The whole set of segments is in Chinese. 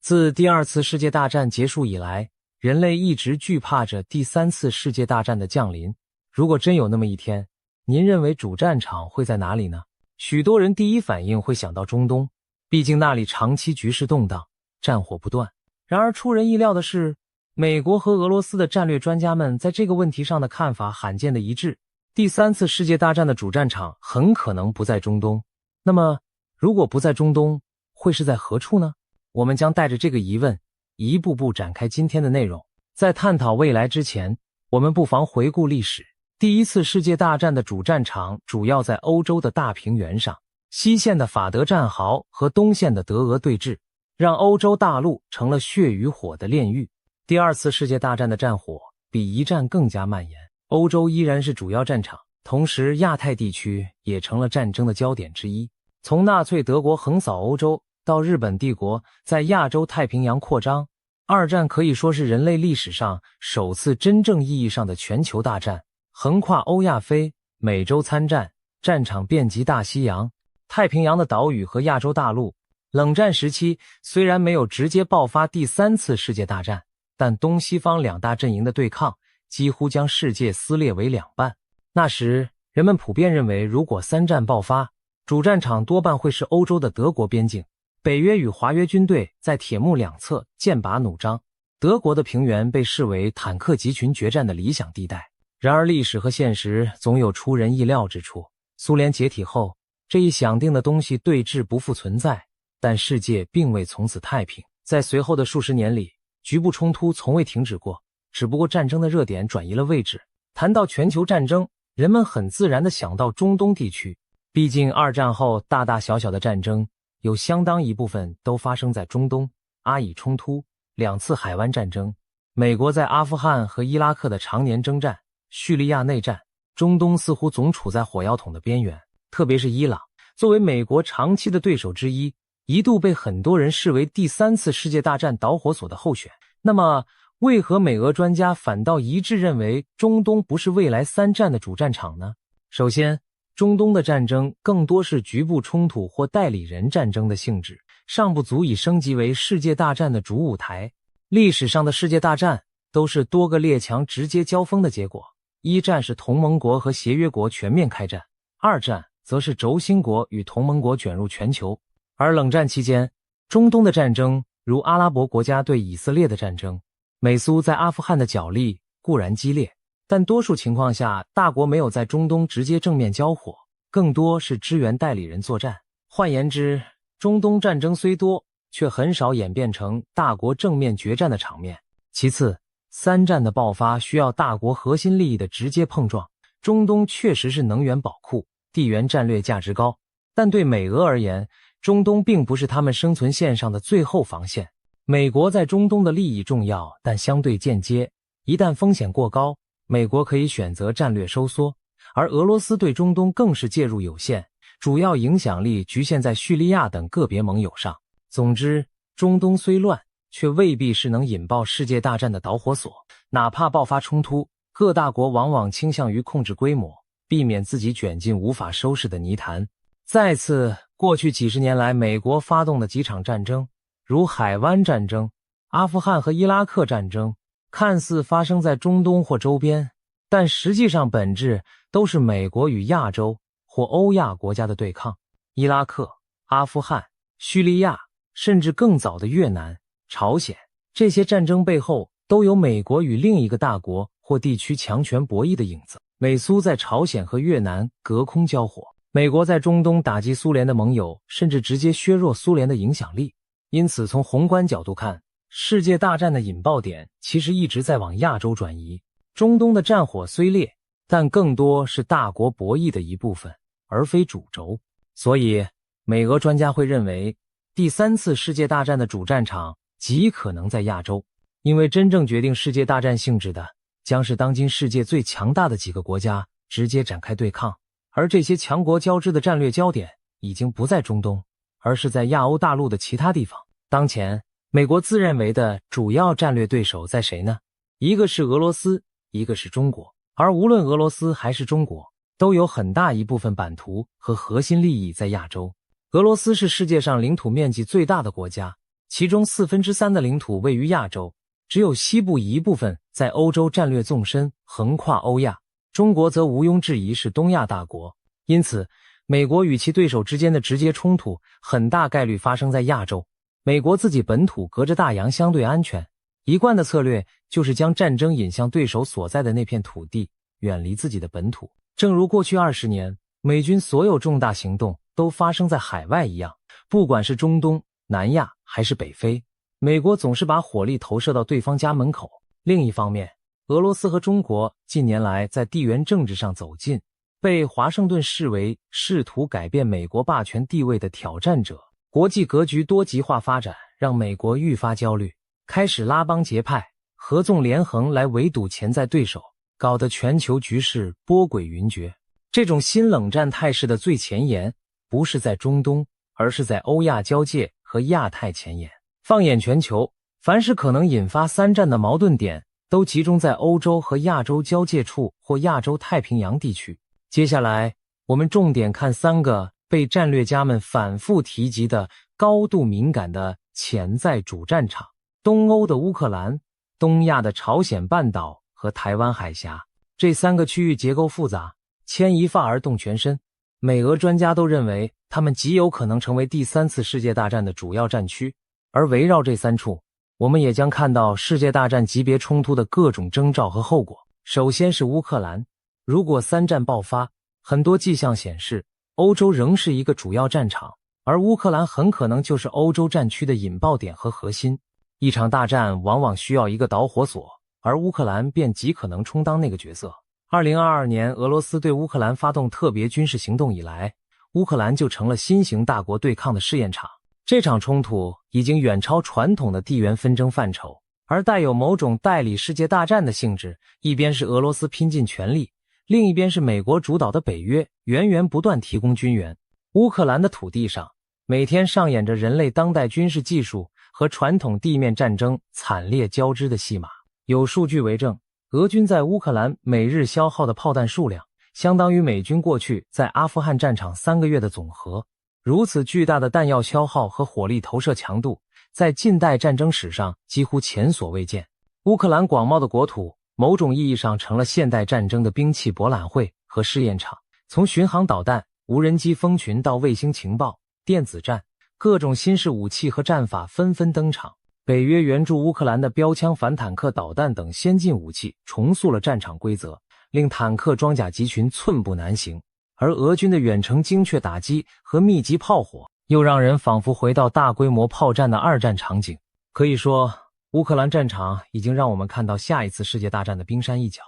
自第二次世界大战结束以来，人类一直惧怕着第三次世界大战的降临。如果真有那么一天，您认为主战场会在哪里呢？许多人第一反应会想到中东，毕竟那里长期局势动荡，战火不断。然而出人意料的是，美国和俄罗斯的战略专家们在这个问题上的看法罕见的一致。第三次世界大战的主战场很可能不在中东。那么，如果不在中东，会是在何处呢？我们将带着这个疑问，一步步展开今天的内容。在探讨未来之前，我们不妨回顾历史。第一次世界大战的主战场主要在欧洲的大平原上，西线的法德战壕和东线的德俄对峙，让欧洲大陆成了血与火的炼狱。第二次世界大战的战火比一战更加蔓延，欧洲依然是主要战场，同时亚太地区也成了战争的焦点之一。从纳粹德国横扫欧洲到日本帝国在亚洲太平洋扩张，二战可以说是人类历史上首次真正意义上的全球大战，横跨欧亚非、美洲参战，战场遍及大西洋、太平洋的岛屿和亚洲大陆。冷战时期虽然没有直接爆发第三次世界大战，但东西方两大阵营的对抗几乎将世界撕裂为两半。那时人们普遍认为，如果三战爆发，主战场多半会是欧洲的德国边境。北约与华约军队在铁幕两侧剑拔弩张，德国的平原被视为坦克集群决战的理想地带。然而历史和现实总有出人意料之处。苏联解体后，这一想定的东西对峙不复存在，但世界并未从此太平。在随后的数十年里，局部冲突从未停止过，只不过战争的热点转移了位置。谈到全球战争，人们很自然地想到中东地区，毕竟二战后大大小小的战争有相当一部分都发生在中东。阿以冲突、两次海湾战争，美国在阿富汗和伊拉克的常年征战，叙利亚内战，中东似乎总处在火药桶的边缘。特别是伊朗，作为美国长期的对手之一，一度被很多人视为第三次世界大战导火索的候选。那么，为何美俄专家反倒一致认为中东不是未来三战的主战场呢？首先，中东的战争更多是局部冲突或代理人战争的性质，尚不足以升级为世界大战的主舞台。历史上的世界大战都是多个列强直接交锋的结果。一战是同盟国和协约国全面开战，二战则是轴心国与同盟国卷入全球。而冷战期间，中东的战争如阿拉伯国家对以色列的战争，美苏在阿富汗的角力固然激烈，但多数情况下大国没有在中东直接正面交火，更多是支援代理人作战。换言之，中东战争虽多，却很少演变成大国正面决战的场面。其次，三战的爆发需要大国核心利益的直接碰撞。中东确实是能源宝库，地缘战略价值高，但对美俄而言，中东并不是他们生存线上的最后防线。美国在中东的利益重要，但相对间接，一旦风险过高，美国可以选择战略收缩，而俄罗斯对中东更是介入有限，主要影响力局限在叙利亚等个别盟友上。总之，中东虽乱，却未必是能引爆世界大战的导火索。哪怕爆发冲突，各大国往往倾向于控制规模，避免自己卷进无法收拾的泥潭。再次，过去几十年来美国发动的几场战争，如海湾战争、阿富汗和伊拉克战争，看似发生在中东或周边，但实际上本质都是美国与亚洲或欧亚国家的对抗。伊拉克、阿富汗、叙利亚，甚至更早的越南、朝鲜，这些战争背后都有美国与另一个大国或地区强权博弈的影子。美苏在朝鲜和越南隔空交火，美国在中东打击苏联的盟友，甚至直接削弱苏联的影响力。因此，从宏观角度看，世界大战的引爆点其实一直在往亚洲转移。中东的战火虽烈，但更多是大国博弈的一部分，而非主轴。所以，美俄专家会认为，第三次世界大战的主战场极可能在亚洲，因为真正决定世界大战性质的，将是当今世界最强大的几个国家直接展开对抗，而这些强国交织的战略焦点已经不在中东，而是在亚欧大陆的其他地方。当前，美国自认为的主要战略对手在谁呢？一个是俄罗斯，一个是中国。而无论俄罗斯还是中国，都有很大一部分版图和核心利益在亚洲。俄罗斯是世界上领土面积最大的国家，其中3/4的领土位于亚洲，只有西部一部分在欧洲战略纵深，横跨欧亚。中国则毋庸置疑是东亚大国，因此美国与其对手之间的直接冲突很大概率发生在亚洲。美国自己本土隔着大洋相对安全，一贯的策略就是将战争引向对手所在的那片土地，远离自己的本土。正如过去20年，美军所有重大行动都发生在海外一样，不管是中东、南亚还是北非，美国总是把火力投射到对方家门口。另一方面，俄罗斯和中国近年来在地缘政治上走近，被华盛顿视为试图改变美国霸权地位的挑战者。国际格局多极化发展让美国愈发焦虑，开始拉帮结派、合纵连横来围堵潜在对手，搞得全球局势波诡云谲。这种新冷战态势的最前沿不是在中东，而是在欧亚交界和亚太前沿。放眼全球，凡是可能引发三战的矛盾点都集中在欧洲和亚洲交界处或亚洲太平洋地区。接下来我们重点看3个被战略家们反复提及的高度敏感的潜在主战场：东欧的乌克兰、东亚的朝鲜半岛和台湾海峡。这3个区域结构复杂，牵一发而动全身。美俄专家都认为他们极有可能成为第3次世界大战的主要战区，而围绕这3处，我们也将看到世界大战级别冲突的各种征兆和后果。首先是乌克兰，如果3战爆发，很多迹象显示欧洲仍是一个主要战场，而乌克兰很可能就是欧洲战区的引爆点和核心。一场大战往往需要一个导火索，而乌克兰便极可能充当那个角色。2022年俄罗斯对乌克兰发动特别军事行动以来，乌克兰就成了新型大国对抗的试验场。这场冲突已经远超传统的地缘纷争范畴，而带有某种代理世界大战的性质。一边是俄罗斯拼尽全力，另一边是美国主导的北约源源不断提供军援。乌克兰的土地上每天上演着人类当代军事技术和传统地面战争惨烈交织的戏码。有数据为证，俄军在乌克兰每日消耗的炮弹数量相当于美军过去在阿富汗战场3个月的总和。如此巨大的弹药消耗和火力投射强度，在近代战争史上几乎前所未见。乌克兰广袤的国土某种意义上成了现代战争的兵器博览会和试验场。从巡航导弹、无人机蜂群到卫星情报、电子战，各种新式武器和战法纷纷登场。北约援助乌克兰的标枪反坦克导弹等先进武器重塑了战场规则，令坦克装甲集群寸步难行。而俄军的远程精确打击和密集炮火又让人仿佛回到大规模炮战的2战场景。可以说，乌克兰战场已经让我们看到下一次世界大战的冰山一角。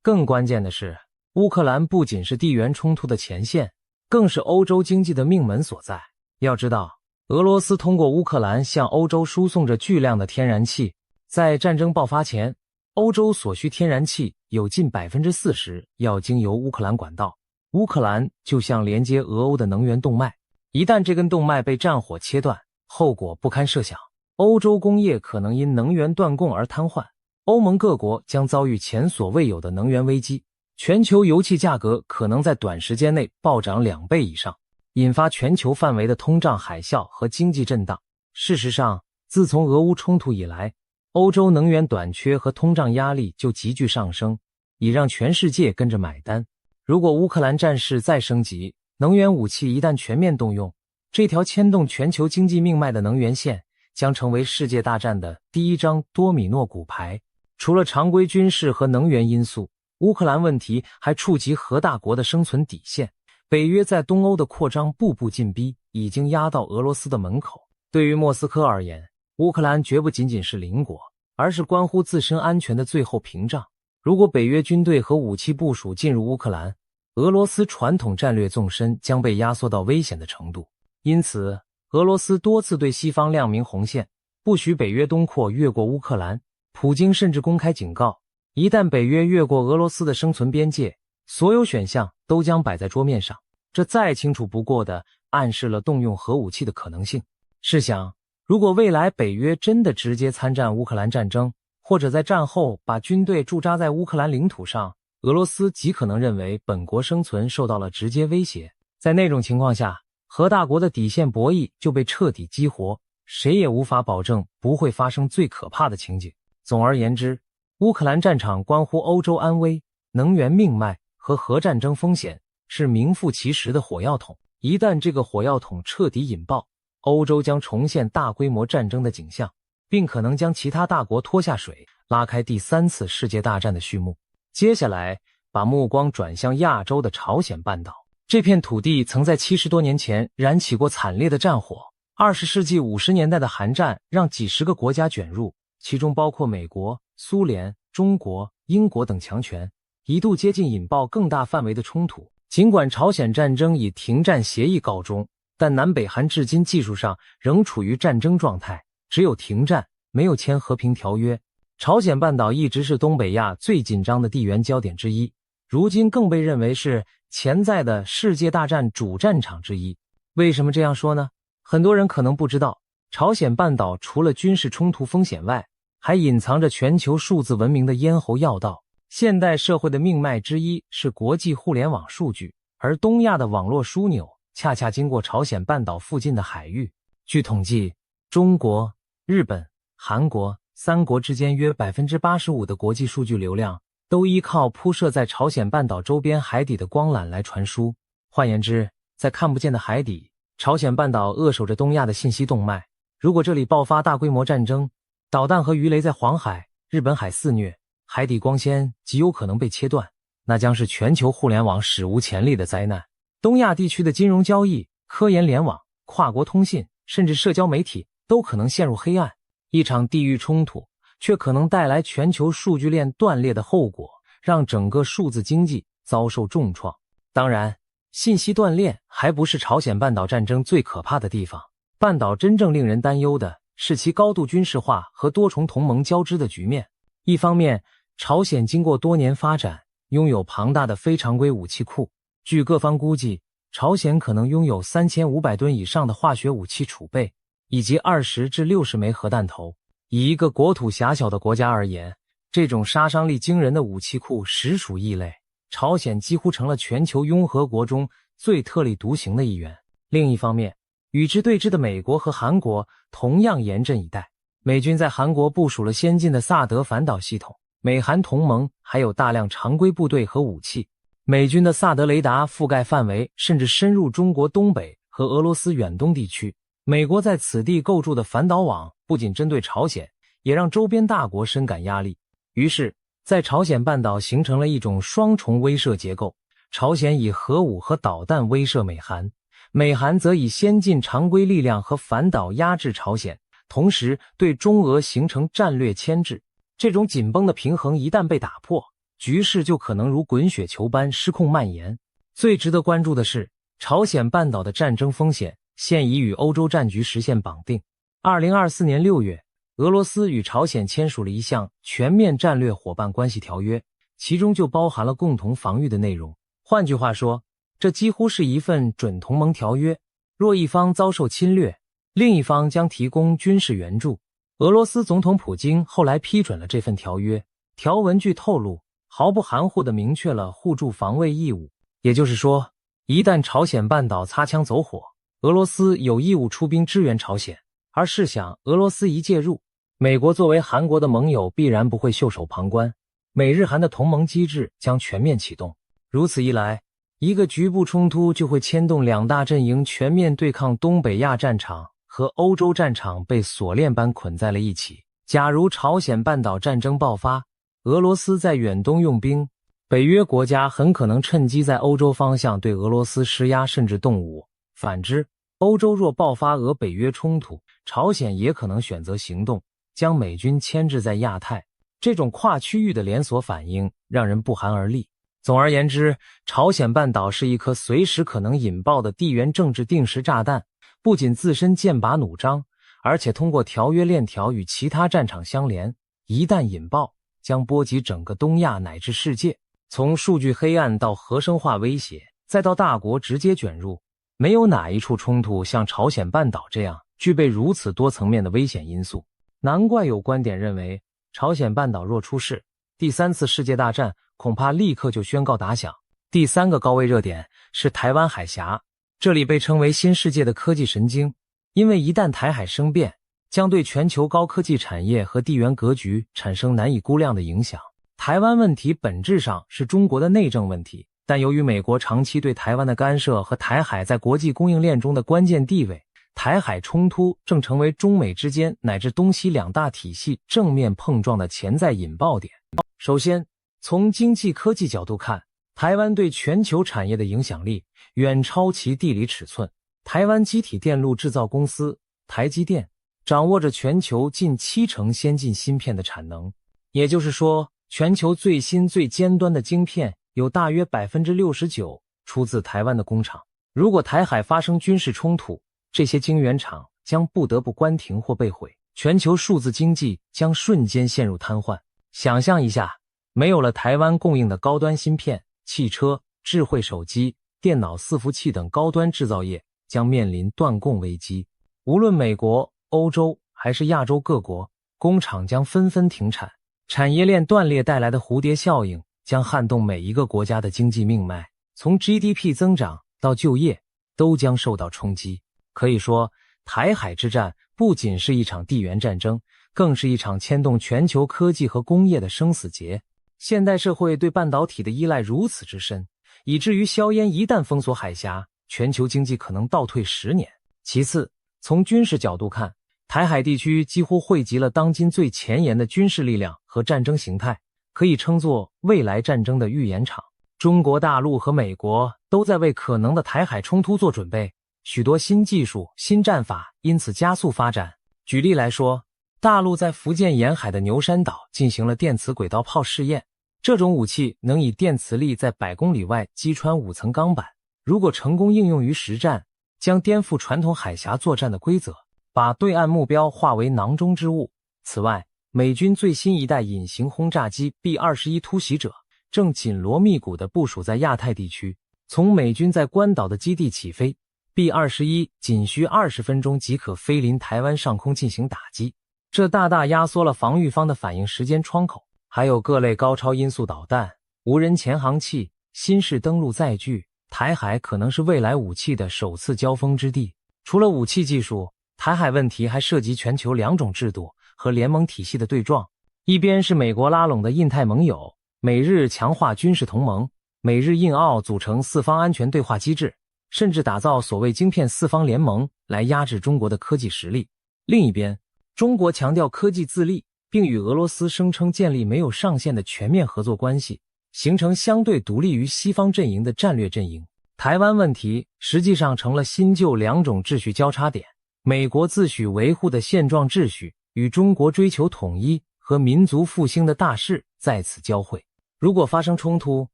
更关键的是，乌克兰不仅是地缘冲突的前线，更是欧洲经济的命门所在。要知道，俄罗斯通过乌克兰向欧洲输送着巨量的天然气，在战争爆发前，欧洲所需天然气有近 40% 要经由乌克兰管道。乌克兰就像连接俄欧的能源动脉，一旦这根动脉被战火切断，后果不堪设想。欧洲工业可能因能源断供而瘫痪，欧盟各国将遭遇前所未有的能源危机，全球油气价格可能在短时间内暴涨2倍以上，引发全球范围的通胀海啸和经济震荡。事实上，自从俄乌冲突以来，欧洲能源短缺和通胀压力就急剧上升，已让全世界跟着买单。如果乌克兰战事再升级，能源武器一旦全面动用，这条牵动全球经济命脉的能源线将成为世界大战的第一张多米诺骨牌。除了常规军事和能源因素，乌克兰问题还触及核大国的生存底线。北约在东欧的扩张步步进逼，已经压到俄罗斯的门口。对于莫斯科而言，乌克兰绝不仅仅是邻国，而是关乎自身安全的最后屏障。如果北约军队和武器部署进入乌克兰，俄罗斯传统战略纵深将被压缩到危险的程度。因此，俄罗斯多次对西方亮明红线，不许北约东扩越过乌克兰。普京甚至公开警告，一旦北约越过俄罗斯的生存边界，所有选项都将摆在桌面上。这再清楚不过的暗示了动用核武器的可能性。试想，如果未来北约真的直接参战乌克兰战争，或者在战后把军队驻扎在乌克兰领土上，俄罗斯极可能认为本国生存受到了直接威胁。在那种情况下，核大国的底线博弈就被彻底激活，谁也无法保证不会发生最可怕的情景。总而言之，乌克兰战场关乎欧洲安危、能源命脉和核战争风险，是名副其实的火药桶。一旦这个火药桶彻底引爆，欧洲将重现大规模战争的景象，并可能将其他大国拖下水，拉开第3次世界大战的序幕。接下来，把目光转向亚洲的朝鲜半岛。这片土地曾在70多年前燃起过惨烈的战火。20世纪50年代的韩战让几十个国家卷入，其中包括美国、苏联、中国、英国等强权，一度接近引爆更大范围的冲突。尽管朝鲜战争以停战协议告终，但南北韩至今技术上仍处于战争状态，只有停战，没有签和平条约。朝鲜半岛一直是东北亚最紧张的地缘焦点之一，如今更被认为是潜在的世界大战主战场之一。为什么这样说呢？很多人可能不知道，朝鲜半岛除了军事冲突风险外，还隐藏着全球数字文明的咽喉要道。现代社会的命脉之一是国际互联网数据，而东亚的网络枢纽恰恰经过朝鲜半岛附近的海域。据统计，中国、日本、韩国3国之间约 85% 的国际数据流量都依靠铺设在朝鲜半岛周边海底的光缆来传输。换言之，在看不见的海底，朝鲜半岛扼守着东亚的信息动脉。如果这里爆发大规模战争，导弹和鱼雷在黄海、日本海肆虐，海底光纤极有可能被切断，那将是全球互联网史无前例的灾难。东亚地区的金融交易、科研联网、跨国通信，甚至社交媒体都可能陷入黑暗。一场地域冲突却可能带来全球数据链断裂的后果，让整个数字经济遭受重创。当然，信息断裂还不是朝鲜半岛战争最可怕的地方。半岛真正令人担忧的是其高度军事化和多重同盟交织的局面。一方面，朝鲜经过多年发展，拥有庞大的非常规武器库。据各方估计，朝鲜可能拥有3500吨以上的化学武器储备，以及20至60枚核弹头。以一个国土狭小的国家而言，这种杀伤力惊人的武器库实属异类。朝鲜几乎成了全球拥核国中最特立独行的一员。另一方面，与之对峙的美国和韩国同样严阵以待。美军在韩国部署了先进的萨德反导系统，美韩同盟还有大量常规部队和武器。美军的萨德雷达覆盖范围甚至深入中国东北和俄罗斯远东地区。美国在此地构筑的反导网不仅针对朝鲜，也让周边大国深感压力。于是，在朝鲜半岛形成了一种双重威慑结构。朝鲜以核武和导弹威慑美韩，美韩则以先进常规力量和反导压制朝鲜，同时对中俄形成战略牵制。这种紧绷的平衡一旦被打破，局势就可能如滚雪球般失控蔓延。最值得关注的是，朝鲜半岛的战争风险现已与欧洲战局实现绑定。2024年6月，俄罗斯与朝鲜签署了一项全面战略伙伴关系条约，其中就包含了共同防御的内容。换句话说，这几乎是一份准同盟条约，若一方遭受侵略，另一方将提供军事援助。俄罗斯总统普京后来批准了这份条约，条文据透露，毫不含糊地明确了互助防卫义务。也就是说，一旦朝鲜半岛擦枪走火，俄罗斯有义务出兵支援朝鲜。而试想，俄罗斯一介入，美国作为韩国的盟友必然不会袖手旁观，美日韩的同盟机制将全面启动。如此一来，一个局部冲突就会牵动两大阵营全面对抗，东北亚战场和欧洲战场被锁链般捆在了一起。假如朝鲜半岛战争爆发，俄罗斯在远东用兵，北约国家很可能趁机在欧洲方向对俄罗斯施压甚至动武。反之，欧洲若爆发俄北约冲突，朝鲜也可能选择行动，将美军牵制在亚太。这种跨区域的连锁反应让人不寒而栗。总而言之，朝鲜半岛是一颗随时可能引爆的地缘政治定时炸弹，不仅自身剑拔弩张，而且通过条约链条与其他战场相连，一旦引爆，将波及整个东亚乃至世界。从数据黑暗到核生化威胁，再到大国直接卷入，没有哪一处冲突像朝鲜半岛这样具备如此多层面的危险因素。难怪有观点认为，朝鲜半岛若出事，第3次世界大战恐怕立刻就宣告打响。第3个高位热点是台湾海峡，这里被称为新世界的科技神经，因为一旦台海生变，将对全球高科技产业和地缘格局产生难以估量的影响。台湾问题本质上是中国的内政问题，但由于美国长期对台湾的干涉和台海在国际供应链中的关键地位，台海冲突正成为中美之间乃至东西两大体系正面碰撞的潜在引爆点。首先，从经济科技角度看，台湾对全球产业的影响力远超其地理尺寸。台湾基体电路制造公司台积电掌握着全球近70%先进芯片的产能，也就是说，全球最新最尖端的晶片有大约 69% 出自台湾的工厂。如果台海发生军事冲突，这些晶圆厂将不得不关停或被毁，全球数字经济将瞬间陷入瘫痪。想象一下，没有了台湾供应的高端芯片，汽车、智慧手机、电脑伺服器等高端制造业将面临断供危机。无论美国、欧洲还是亚洲各国，工厂将纷纷停产，产业链断裂带来的蝴蝶效应将撼动每一个国家的经济命脉，从 GDP 增长到就业都将受到冲击。可以说，台海之战不仅是一场地缘战争，更是一场牵动全球科技和工业的生死劫。现代社会对半导体的依赖如此之深，以至于硝烟一旦封锁海峡，全球经济可能倒退10年。其次，从军事角度看，台海地区几乎汇集了当今最前沿的军事力量和战争形态，可以称作未来战争的预演场。中国大陆和美国都在为可能的台海冲突做准备，许多新技术、新战法因此加速发展。举例来说，大陆在福建沿海的牛山岛进行了电磁轨道炮试验，这种武器能以电磁力在100公里外击穿5层钢板，如果成功应用于实战，将颠覆传统海峡作战的规则，把对岸目标化为囊中之物。此外，美军最新一代隐形轰炸机 B-21 突袭者正紧锣密鼓地部署在亚太地区。从美军在关岛的基地起飞， B-21 仅需20分钟即可飞临台湾上空进行打击，这大大压缩了防御方的反应时间窗口。还有各类高超音速导弹、无人潜航器、新式登陆载具，台海可能是未来武器的首次交锋之地。除了武器技术，台海问题还涉及全球2种制度和联盟体系的对撞。一边是美国拉拢的印太盟友，美日强化军事同盟，美日印澳组成4方安全对话机制，甚至打造所谓晶片4方联盟来压制中国的科技实力。另一边，中国强调科技自立，并与俄罗斯声称建立没有上限的全面合作关系，形成相对独立于西方阵营的战略阵营。台湾问题实际上成了新旧2种秩序交叉点，美国自诩维护的现状秩序与中国追求统一和民族复兴的大势在此交汇。如果发生冲突，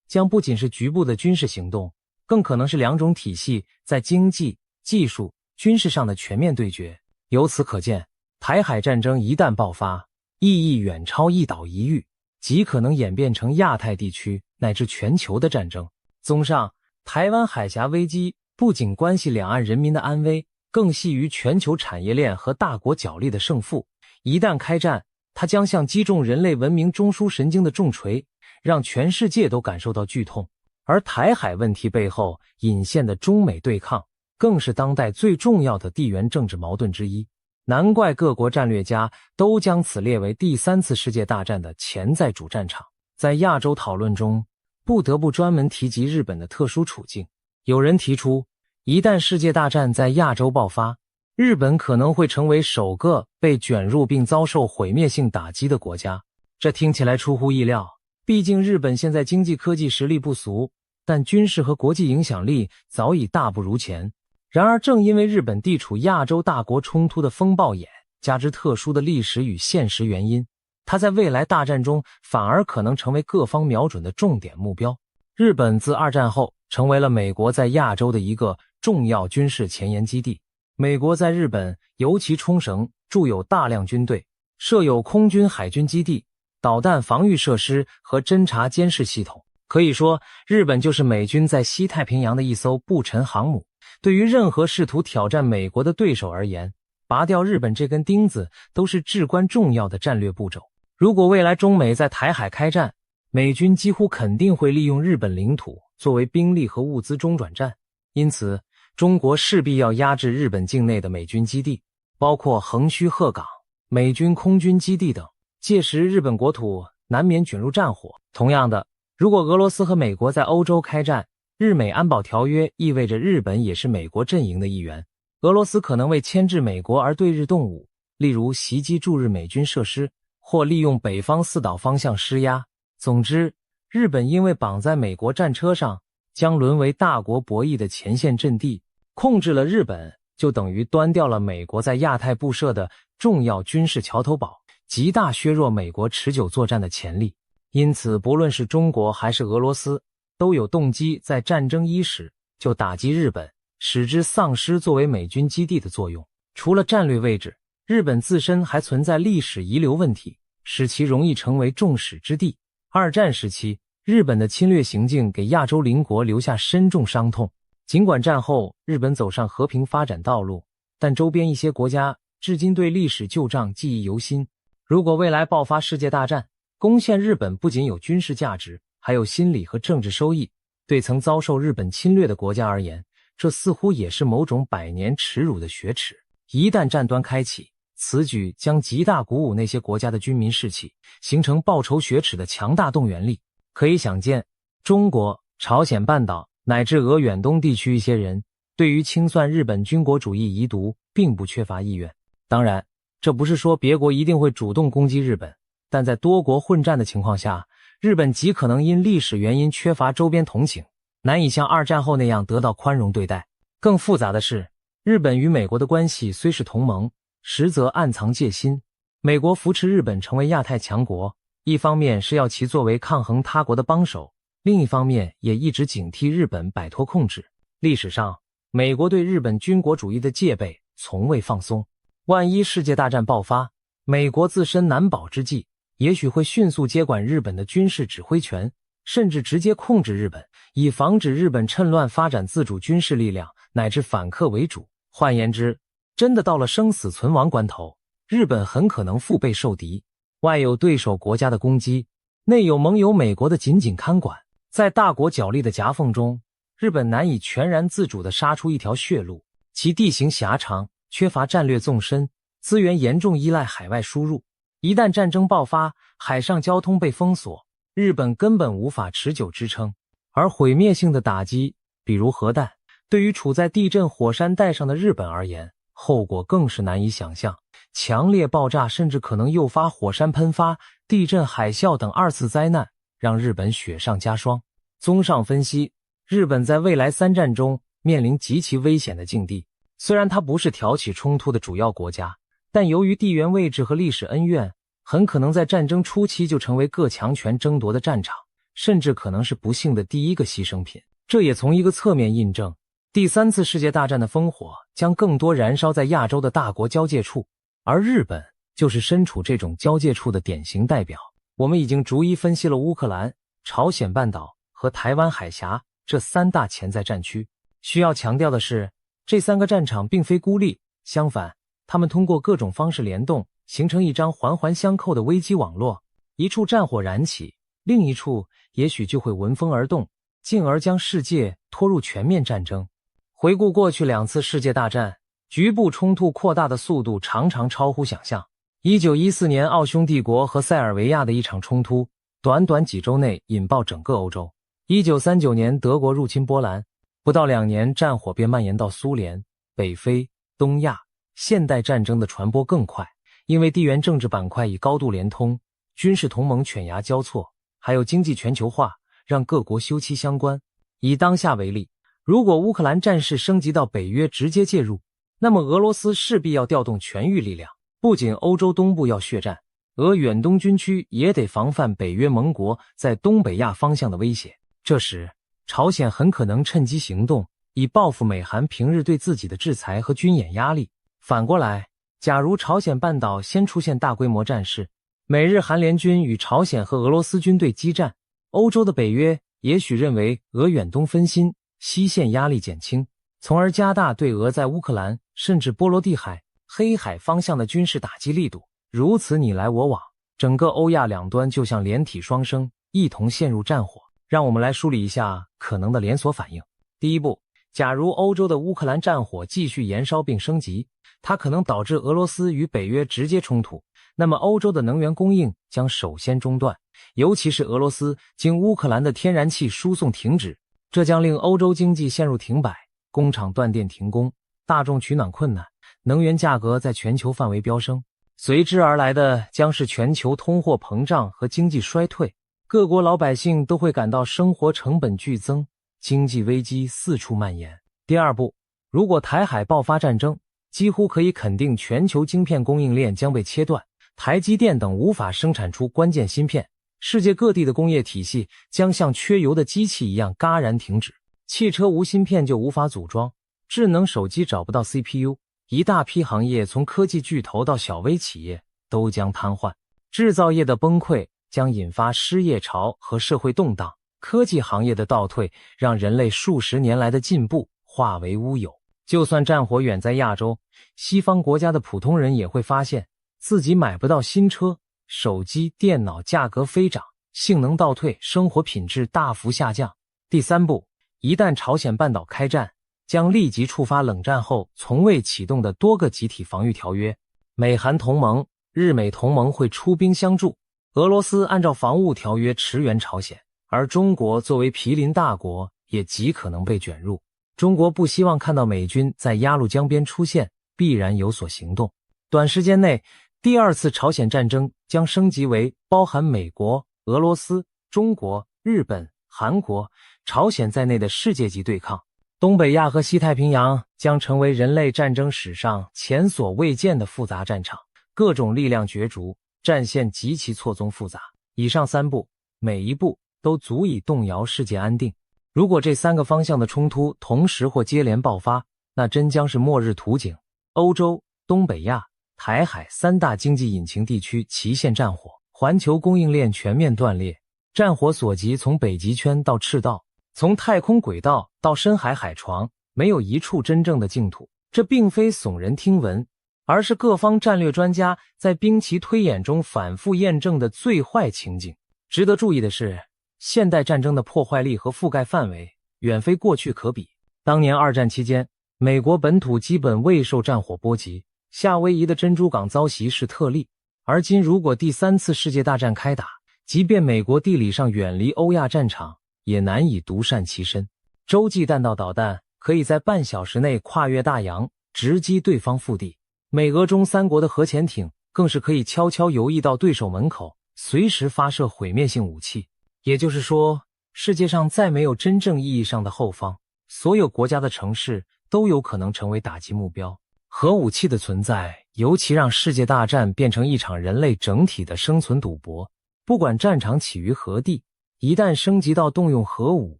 将不仅是局部的军事行动，更可能是2种体系在经济、技术、军事上的全面对决。由此可见，台海战争一旦爆发，意义远超一岛一域，极可能演变成亚太地区乃至全球的战争。综上，台湾海峡危机不仅关系两岸人民的安危，更系于全球产业链和大国角力的胜负。一旦开战，它将像击中人类文明中枢神经的重锤，让全世界都感受到剧痛。而台海问题背后隐现的中美对抗，更是当代最重要的地缘政治矛盾之一。难怪各国战略家都将此列为第3次世界大战的潜在主战场。在亚洲讨论中，不得不专门提及日本的特殊处境。有人提出，一旦世界大战在亚洲爆发，日本可能会成为首个被卷入并遭受毁灭性打击的国家。这听起来出乎意料，毕竟日本现在经济科技实力不俗，但军事和国际影响力早已大不如前。然而正因为日本地处亚洲大国冲突的风暴眼，加之特殊的历史与现实原因，它在未来大战中反而可能成为各方瞄准的重点目标。日本自2战后成为了美国在亚洲的一个重要军事前沿基地。美国在日本，尤其冲绳，驻有大量军队，设有空军海军基地、导弹防御设施和侦察监视系统。可以说，日本就是美军在西太平洋的一艘不沉航母。对于任何试图挑战美国的对手而言，拔掉日本这根钉子都是至关重要的战略步骤。如果未来中美在台海开战，美军几乎肯定会利用日本领土作为兵力和物资中转站，因此中国势必要压制日本境内的美军基地。包括横须贺港、美军空军基地等。届时日本国土难免卷入战火。同样的，如果俄罗斯和美国在欧洲开战，日美安保条约意味着日本也是美国阵营的一员，俄罗斯可能为牵制美国而对日动武，例如袭击驻日美军设施，或利用北方四岛方向施压。总之，日本因为绑在美国战车上，将沦为大国博弈的前线阵地。控制了日本，就等于端掉了美国在亚太布设的重要军事桥头堡，极大削弱美国持久作战的潜力。因此，不论是中国还是俄罗斯，都有动机在战争伊始就打击日本，使之丧失作为美军基地的作用。除了战略位置，日本自身还存在历史遗留问题，使其容易成为众矢之的。二战时期，日本的侵略行径给亚洲邻国留下深重伤痛。尽管战后日本走上和平发展道路，但周边一些国家至今对历史旧账记忆犹新。如果未来爆发世界大战，攻陷日本不仅有军事价值，还有心理和政治收益。对曾遭受日本侵略的国家而言，这似乎也是某种百年耻辱的雪耻。一旦战端开启，此举将极大鼓舞那些国家的军民士气，形成报仇雪耻的强大动员力。可以想见，中国、朝鲜半岛乃至俄远东地区一些人对于清算日本军国主义遗毒并不缺乏意愿。当然，这不是说别国一定会主动攻击日本，但在多国混战的情况下，日本极可能因历史原因缺乏周边同情，难以像二战后那样得到宽容对待。更复杂的是，日本与美国的关系虽是同盟，实则暗藏戒心。美国扶持日本成为亚太强国，一方面是要其作为抗衡他国的帮手，另一方面也一直警惕日本摆脱控制。历史上，美国对日本军国主义的戒备从未放松。万一世界大战爆发，美国自身难保之际，也许会迅速接管日本的军事指挥权，甚至直接控制日本，以防止日本趁乱发展自主军事力量，乃至反客为主。换言之，真的到了生死存亡关头，日本很可能腹背受敌，外有对手国家的攻击，内有盟友美国的紧紧看管。在大国角力的夹缝中，日本难以全然自主地杀出一条血路。其地形狭长，缺乏战略纵深，资源严重依赖海外输入。一旦战争爆发，海上交通被封锁，日本根本无法持久支撑。而毁灭性的打击，比如核弹，对于处在地震火山带上的日本而言，后果更是难以想象。强烈爆炸甚至可能诱发火山喷发、地震、海啸等二次灾难，让日本雪上加霜。综上分析，日本在未来三战中面临极其危险的境地。虽然它不是挑起冲突的主要国家，但由于地缘位置和历史恩怨，很可能在战争初期就成为各强权争夺的战场，甚至可能是不幸的第一个牺牲品。这也从一个侧面印证，第三次世界大战的烽火将更多燃烧在亚洲的大国交界处，而日本就是身处这种交界处的典型代表。我们已经逐一分析了乌克兰、朝鲜半岛和台湾海峡这三大潜在战区。需要强调的是，这三个战场并非孤立，相反，他们通过各种方式联动，形成一张环环相扣的危机网络。一处战火燃起，另一处也许就会闻风而动，进而将世界拖入全面战争。回顾过去两次世界大战，局部冲突扩大的速度常常超乎想象。1914年奥匈帝国和塞尔维亚的一场冲突，短短几周内引爆整个欧洲。1939年德国入侵波兰，不到2年战火便蔓延到苏联、北非、东亚。现代战争的传播更快，因为地缘政治板块已高度连通，军事同盟犬牙交错，还有经济全球化，让各国休戚相关。以当下为例，如果乌克兰战事升级到北约直接介入，那么俄罗斯势必要调动全域力量，不仅欧洲东部要血战，俄远东军区也得防范北约盟国在东北亚方向的威胁。这时，朝鲜很可能趁机行动，以报复美韩平日对自己的制裁和军演压力。反过来，假如朝鲜半岛先出现大规模战事，美日韩联军与朝鲜和俄罗斯军队激战，欧洲的北约也许认为俄远东分心，西线压力减轻，从而加大对俄在乌克兰甚至波罗的海、黑海方向的军事打击力度。如此你来我往，整个欧亚两端就像连体双生，一同陷入战火。让我们来梳理一下可能的连锁反应。第一步，假如欧洲的乌克兰战火继续延烧并升级，它可能导致俄罗斯与北约直接冲突，那么欧洲的能源供应将首先中断，尤其是俄罗斯经乌克兰的天然气输送停止，这将令欧洲经济陷入停摆，工厂断电停工，大众取暖困难，能源价格在全球范围飙升，随之而来的将是全球通货膨胀和经济衰退，各国老百姓都会感到生活成本剧增，经济危机四处蔓延。第二步，如果台海爆发战争，几乎可以肯定全球晶片供应链将被切断，台积电等无法生产出关键芯片，世界各地的工业体系将像缺油的机器一样戛然停止，汽车无芯片就无法组装，智能手机找不到 CPU， 一大批行业从科技巨头到小微企业都将瘫痪，制造业的崩溃将引发失业潮和社会动荡，科技行业的倒退让人类数十年来的进步化为乌有。就算战火远在亚洲，西方国家的普通人也会发现自己买不到新车，手机、电脑价格飞涨，性能倒退，生活品质大幅下降。第三步，一旦朝鲜半岛开战，将立即触发冷战后从未启动的多个集体防御条约，美韩同盟、日美同盟会出兵相助，俄罗斯按照防务条约驰援朝鲜，而中国作为毗邻大国也极可能被卷入。中国不希望看到美军在鸭绿江边出现，必然有所行动。短时间内，第二次朝鲜战争将升级为包含美国、俄罗斯、中国、日本、韩国、朝鲜在内的世界级对抗。东北亚和西太平洋将成为人类战争史上前所未见的复杂战场，各种力量角逐，战线极其错综复杂。以上三步，每一步都足以动摇世界安定。如果这三个方向的冲突同时或接连爆发，那真将是末日图景。欧洲、东北亚、台海三大经济引擎地区齐现战火，环球供应链全面断裂，战火所及从北极圈到赤道，从太空轨道到深海海床，没有一处真正的净土。这并非耸人听闻，而是各方战略专家在兵棋推演中反复验证的最坏情景。值得注意的是，现代战争的破坏力和覆盖范围远非过去可比。当年二战期间，美国本土基本未受战火波及，夏威夷的珍珠港遭袭是特例。而今如果第三次世界大战开打，即便美国地理上远离欧亚战场，也难以独善其身。洲际弹道导弹可以在半小时内跨越大洋，直击对方腹地。美俄中三国的核潜艇更是可以悄悄游弋到对手门口，随时发射毁灭性武器。也就是说，世界上再没有真正意义上的后方，所有国家的城市都有可能成为打击目标。核武器的存在尤其让世界大战变成一场人类整体的生存赌博。不管战场起于何地，一旦升级到动用核武，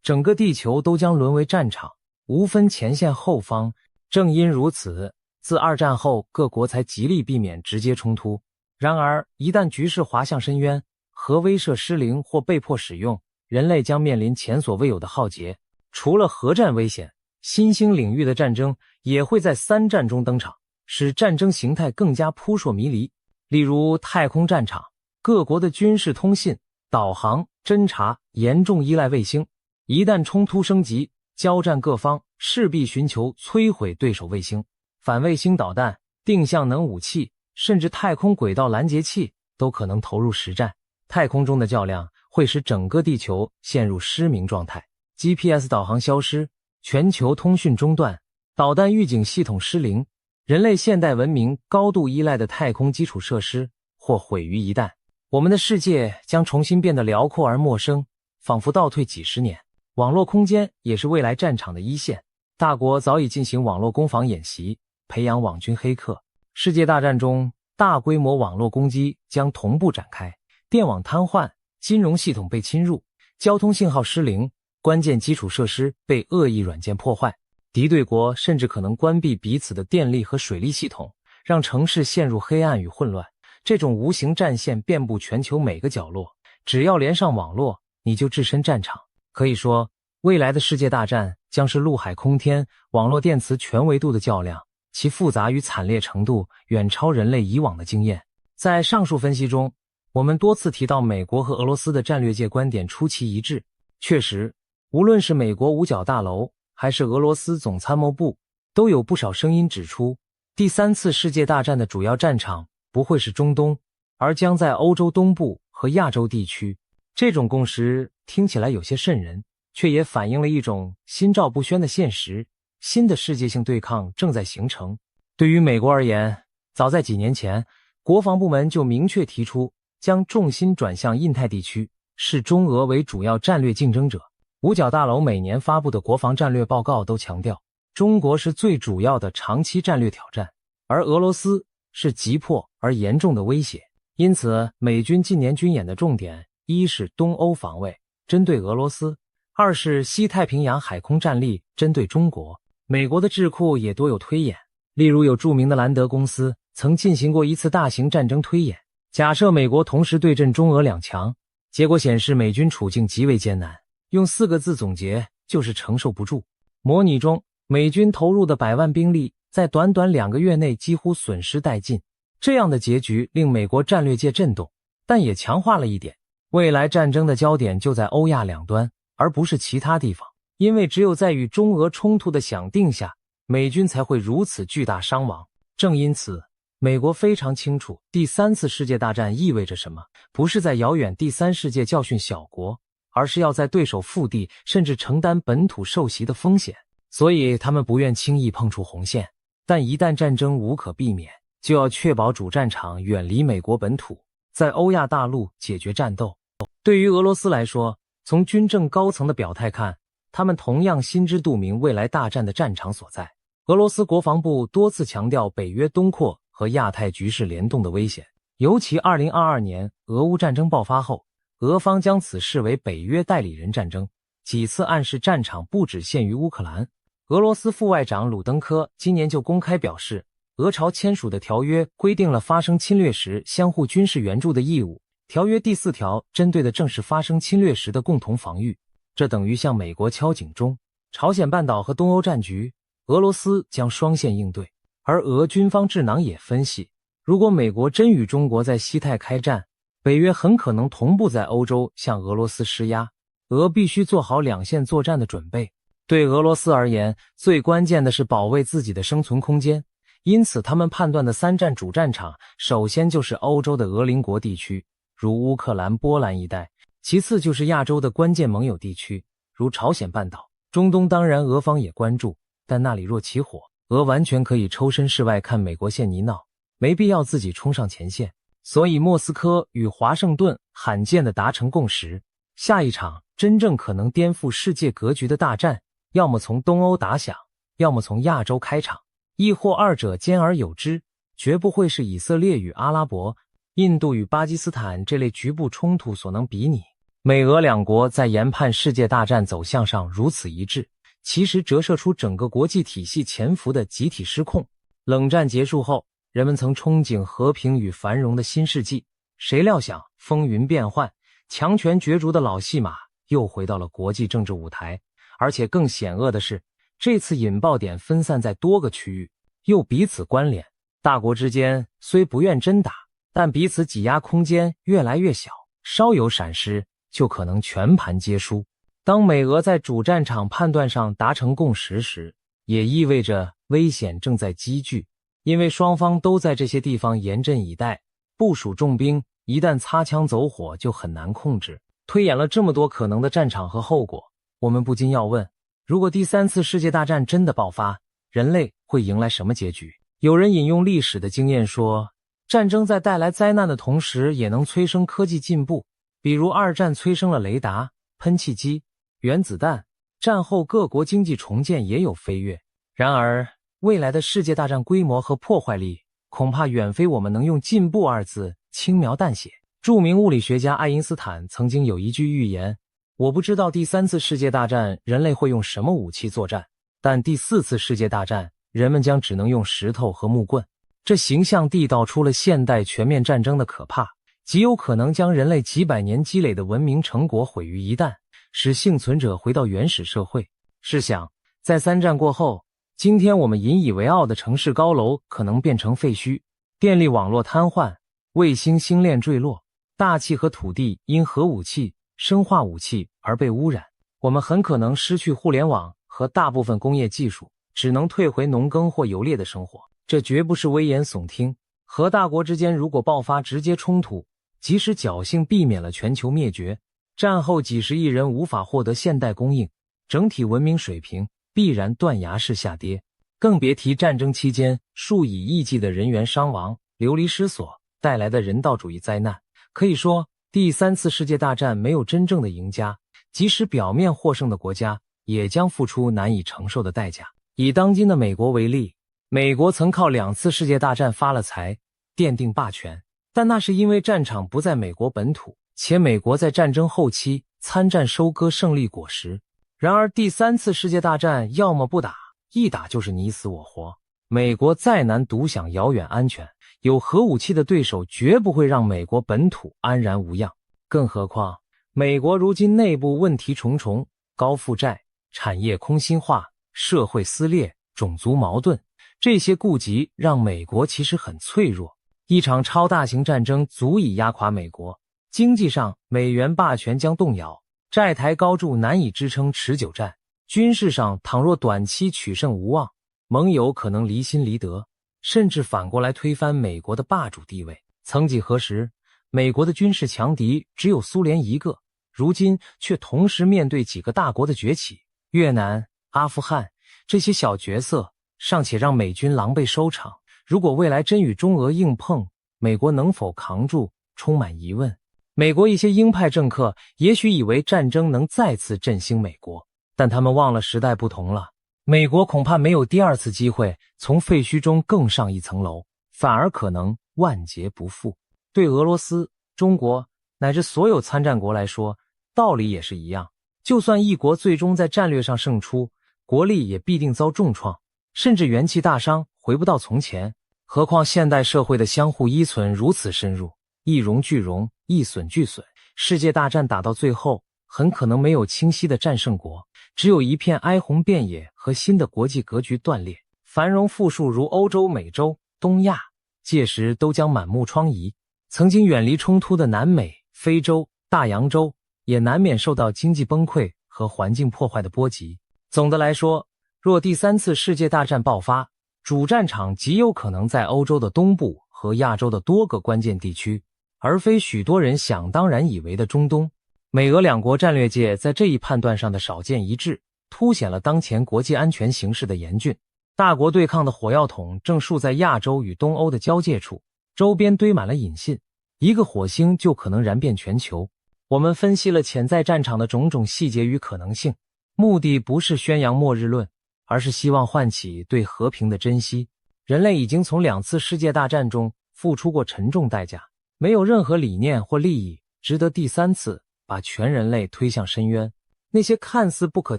整个地球都将沦为战场，无分前线后方。正因如此，自二战后各国才极力避免直接冲突。然而一旦局势滑向深渊，核威慑失灵或被迫使用，人类将面临前所未有的浩劫。除了核战危险，新兴领域的战争也会在三战中登场，使战争形态更加扑朔迷离。例如太空战场，各国的军事通信、导航、侦察严重依赖卫星，一旦冲突升级，交战各方势必寻求摧毁对手卫星。反卫星导弹、定向能武器，甚至太空轨道拦截器都可能投入实战。太空中的较量会使整个地球陷入失明状态， GPS 导航消失，全球通讯中断，导弹预警系统失灵，人类现代文明高度依赖的太空基础设施或毁于一旦。我们的世界将重新变得辽阔而陌生，仿佛倒退几十年。网络空间也是未来战场的一线，大国早已进行网络攻防演习，培养网军黑客。世界大战中，大规模网络攻击将同步展开，电网瘫痪，金融系统被侵入，交通信号失灵，关键基础设施被恶意软件破坏。敌对国甚至可能关闭彼此的电力和水利系统，让城市陷入黑暗与混乱。这种无形战线遍布全球每个角落，只要连上网络，你就置身战场。可以说，未来的世界大战将是陆海空天、网络电磁全维度的较量，其复杂与惨烈程度远超人类以往的经验。在上述分析中，我们多次提到美国和俄罗斯的战略界观点出奇一致。确实，无论是美国五角大楼、还是俄罗斯总参谋部，都有不少声音指出，第三次世界大战的主要战场不会是中东，而将在欧洲东部和亚洲地区。这种共识听起来有些瘆人，却也反映了一种心照不宣的现实，新的世界性对抗正在形成。对于美国而言，早在几年前，国防部门就明确提出将重心转向印太地区，视中俄为主要战略竞争者。五角大楼每年发布的国防战略报告都强调，中国是最主要的长期战略挑战，而俄罗斯是急迫而严重的威胁。因此，美军近年军演的重点，一是东欧防卫，针对俄罗斯；二是西太平洋海空战力，针对中国。美国的智库也多有推演，例如有著名的兰德公司曾进行过一次大型战争推演，假设美国同时对阵中俄两强，结果显示美军处境极为艰难，用4个字总结就是承受不住。模拟中，美军投入的100万兵力在短短2个月内几乎损失殆尽，这样的结局令美国战略界震动，但也强化了一点，未来战争的焦点就在欧亚两端，而不是其他地方，因为只有在与中俄冲突的响定下，美军才会如此巨大伤亡。正因此，美国非常清楚第3次世界大战意味着什么，不是在遥远第3世界教训小国，而是要在对手腹地甚至承担本土受袭的风险。所以他们不愿轻易碰触红线，但一旦战争无可避免，就要确保主战场远离美国本土，在欧亚大陆解决战斗。对于俄罗斯来说，从军政高层的表态看，他们同样心知肚明未来大战的战场所在。俄罗斯国防部多次强调北约东扩和亚太局势联动的危险，尤其2022年俄乌战争爆发后，俄方将此视为北约代理人战争，几次暗示战场不只限于乌克兰。俄罗斯副外长鲁登科今年就公开表示，俄朝签署的条约规定了发生侵略时相互军事援助的义务，条约第4条针对的正是发生侵略时的共同防御，这等于向美国敲警钟。朝鲜半岛和东欧战局，俄罗斯将双线应对，而俄军方智囊也分析，如果美国真与中国在西太开战，北约很可能同步在欧洲向俄罗斯施压，俄必须做好两线作战的准备。对俄罗斯而言，最关键的是保卫自己的生存空间，因此他们判断的3战主战场，首先就是欧洲的俄邻国地区，如乌克兰、波兰一带，其次就是亚洲的关键盟友地区，如朝鲜半岛。中东当然俄方也关注，但那里若起火，俄完全可以抽身事外看美国线泥闹，没必要自己冲上前线。所以莫斯科与华盛顿罕见地达成共识，下一场真正可能颠覆世界格局的大战，要么从东欧打响，要么从亚洲开场，亦或二者兼而有之，绝不会是以色列与阿拉伯、印度与巴基斯坦这类局部冲突所能比拟。美俄两国在研判世界大战走向上如此一致，其实折射出整个国际体系潜伏的集体失控。冷战结束后，人们曾憧憬和平与繁荣的新世纪，谁料想风云变幻，强权角逐的老戏码又回到了国际政治舞台。而且更险恶的是，这次引爆点分散在多个区域，又彼此关联，大国之间虽不愿真打，但彼此挤压空间越来越小，稍有闪失就可能全盘皆输。当美俄在主战场判断上达成共识时，也意味着危险正在积聚，因为双方都在这些地方严阵以待，部署重兵，一旦擦枪走火就很难控制。推演了这么多可能的战场和后果，我们不禁要问，如果第3次世界大战真的爆发，人类会迎来什么结局？有人引用历史的经验说，战争在带来灾难的同时也能催生科技进步，比如2战催生了雷达、喷气机、原子弹，战后各国经济重建也有飞跃。然而，未来的世界大战规模和破坏力恐怕远非我们能用进步2字轻描淡写。著名物理学家爱因斯坦曾经有一句预言，我不知道第3次世界大战人类会用什么武器作战，但第4次世界大战人们将只能用石头和木棍。这形象地道出了现代全面战争的可怕，极有可能将人类几百年积累的文明成果毁于一旦，使幸存者回到原始社会。试想，在3战过后，今天我们引以为傲的城市高楼可能变成废墟，电力网络瘫痪，卫星星链坠落，大气和土地因核武器、生化武器而被污染，我们很可能失去互联网和大部分工业技术，只能退回农耕或游猎的生活。这绝不是危言耸听。核大国之间如果爆发直接冲突，即使侥幸避免了全球灭绝，战后几十亿人无法获得现代供应，整体文明水平必然断崖式下跌。更别提战争期间数以亿计的人员伤亡、流离失所带来的人道主义灾难。可以说，第三次世界大战没有真正的赢家，即使表面获胜的国家也将付出难以承受的代价。以当今的美国为例，美国曾靠2次世界大战发了财，奠定霸权，但那是因为战场不在美国本土，且美国在战争后期参战收割胜利果实。然而第三次世界大战要么不打，一打就是你死我活。美国再难独享遥远安全，有核武器的对手绝不会让美国本土安然无恙。更何况美国如今内部问题重重，高负债、产业空心化、社会撕裂、种族矛盾，这些痼疾让美国其实很脆弱。一场超大型战争足以压垮美国，经济上美元霸权将动摇，债台高筑难以支撑持久战，军事上倘若短期取胜无望，盟友可能离心离德，甚至反过来推翻美国的霸主地位。曾几何时，美国的军事强敌只有苏联一个，如今却同时面对几个大国的崛起，越南、阿富汗，这些小角色尚且让美军狼狈收场，如果未来真与中俄硬碰，美国能否扛住，充满疑问。美国一些鹰派政客也许以为战争能再次振兴美国，但他们忘了时代不同了，美国恐怕没有第二次机会从废墟中更上一层楼，反而可能万劫不复。对俄罗斯、中国乃至所有参战国来说，道理也是一样，就算一国最终在战略上胜出，国力也必定遭重创，甚至元气大伤，回不到从前。何况现代社会的相互依存如此深入，一荣俱荣，一损俱损，世界大战打到最后，很可能没有清晰的战胜国，只有一片哀鸿遍野和新的国际格局断裂，繁荣富庶如欧洲、美洲、东亚，届时都将满目疮痍。曾经远离冲突的南美、非洲、大洋洲，也难免受到经济崩溃和环境破坏的波及。总的来说，若第三次世界大战爆发，主战场极有可能在欧洲的东部和亚洲的多个关键地区，而非许多人想当然以为的中东。美俄两国战略界在这一判断上的少见一致，凸显了当前国际安全形势的严峻。大国对抗的火药桶正竖在亚洲与东欧的交界处，周边堆满了引信，一个火星就可能燃遍全球。我们分析了潜在战场的种种细节与可能性，目的不是宣扬末日论，而是希望唤起对和平的珍惜。人类已经从2次世界大战中付出过沉重代价，没有任何理念或利益值得第3次把全人类推向深渊。那些看似不可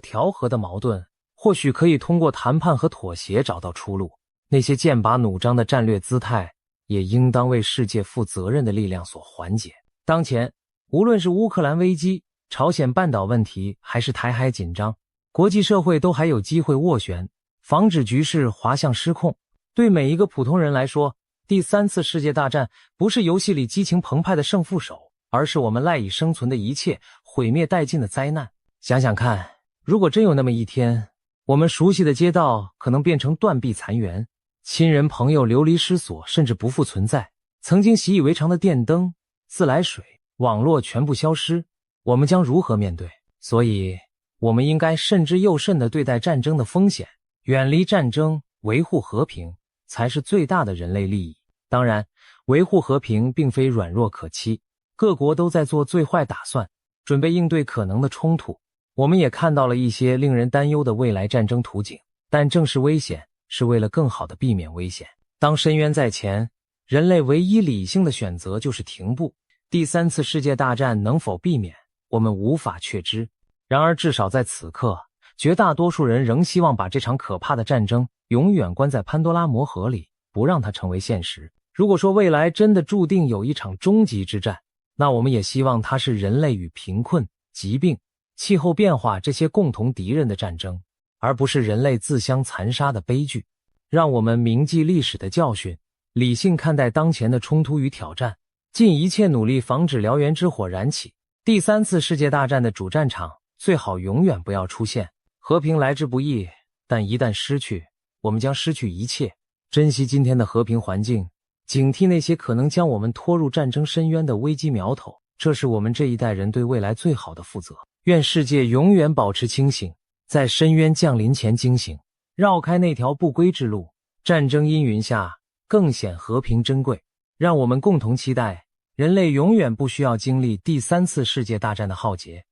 调和的矛盾，或许可以通过谈判和妥协找到出路。那些剑拔弩张的战略姿态，也应当为世界负责任的力量所缓解。当前，无论是乌克兰危机、朝鲜半岛问题，还是台海紧张，国际社会都还有机会斡旋，防止局势滑向失控。对每一个普通人来说，第3次世界大战不是游戏里激情澎湃的胜负手，而是我们赖以生存的一切毁灭殆尽的灾难。想想看，如果真有那么一天，我们熟悉的街道可能变成断壁残垣，亲人朋友流离失所，甚至不复存在，曾经习以为常的电灯、自来水、网络全部消失，我们将如何面对？所以我们应该慎之又慎地对待战争的风险，远离战争，维护和平才是最大的人类利益。当然，维护和平并非软弱可欺，各国都在做最坏打算，准备应对可能的冲突。我们也看到了一些令人担忧的未来战争图景，但正是危险是为了更好地避免危险。当深渊在前，人类唯一理性的选择就是停步。第3次世界大战能否避免，我们无法确知。然而至少在此刻，绝大多数人仍希望把这场可怕的战争永远关在潘多拉魔盒里，不让它成为现实。如果说未来真的注定有一场终极之战，那我们也希望它是人类与贫困、疾病、气候变化这些共同敌人的战争，而不是人类自相残杀的悲剧。让我们铭记历史的教训，理性看待当前的冲突与挑战，尽一切努力防止燎原之火燃起。第3次世界大战的主战场最好永远不要出现和平来之不易，但一旦失去，我们将失去一切。珍惜今天的和平环境，警惕那些可能将我们拖入战争深渊的危机苗头，这是我们这一代人对未来最好的负责。愿世界永远保持清醒，在深渊降临前惊醒，绕开那条不归之路。战争阴云下，更显和平珍贵。让我们共同期待，人类永远不需要经历第3次世界大战的浩劫。